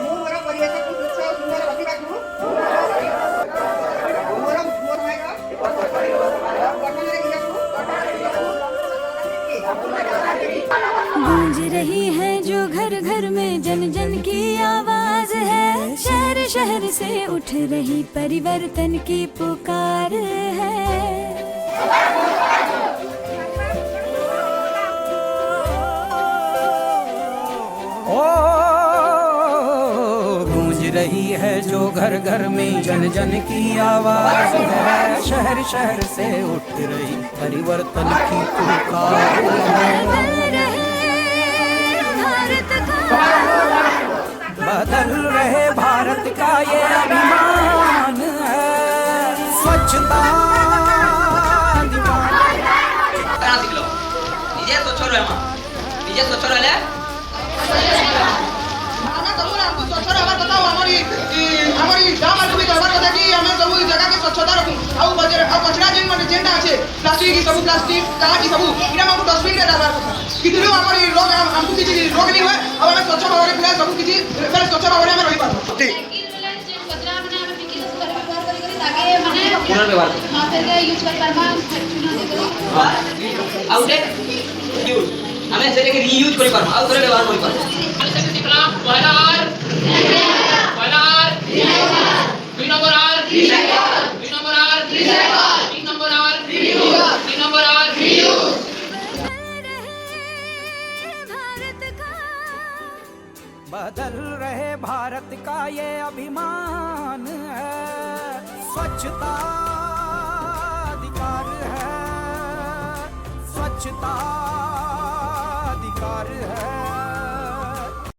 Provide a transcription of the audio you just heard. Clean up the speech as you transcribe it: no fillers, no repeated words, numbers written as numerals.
ମୋର ପରିବେଶକୁ ସ୍ୱଚ୍ଛ ଓ ସୁନ୍ଦର ରଖିବାକୁ ମୋର ଭାଇର ଗଠନରେ ନିଜକୁ गूंज रही है जो घर घर में जन जन की आवाज है, शहर शहर से उठ रही परिवर्तन की पुकार है। गूंज रही है जो घर घर में जन जन की आवाज है, शहर शहर से उठ रही परिवर्तन की पुकार बदल रहे भारत का ये अभिमान है, स्वच्छता নিজে স্বচ্ছ রহে মা নিজে স্বচ্ছ রহলে ଆମେ ସବୁ ସ୍ୱଚ୍ଛ ରହିବାର କଥା ଆଉ ଆମରି ଗାଁ ମାନଙ୍କୁ ବି କହିବାର କଥା କି ଆମେ ସବୁ ଜାଗାକେ ସ୍ୱଚ୍ଛତା ରଖୁ ଆଉ କଚରା ଯେନ୍ଟା ଅଛେ ପ୍ଲାଷ୍ଟିକ କାହା କି ସବୁ ଏଇଟା ଆମକୁ ଡଷ୍ଟବିନରେ ଡାଲବାର କଥା କିନ୍ତୁ ଆମରି ରୋଗ ଆମକୁ କିଛି ରୋଗ नहीं हुए ଆଉ ଆମେ ସ୍ୱଚ୍ଛ ଭାବରେ ପୁରା ସବୁ କିଛି ସ୍ୱଚ୍ଛ ଭାବରେ ଆମେ ରହିପାରୁ ପୁନର୍ବ୍ୟବହାର आउटे यूज हमें सेटे के रीयूज करि पारम आउ थोड़े व्यवहार करि पारम खाली से सिखला पहला आर दुई नंबर आर तीन नंबर आर तीन नंबर रीयूज बदल रहे भारत का ये अभिमान है, स्वच्छता अधिकार है, स्वच्छता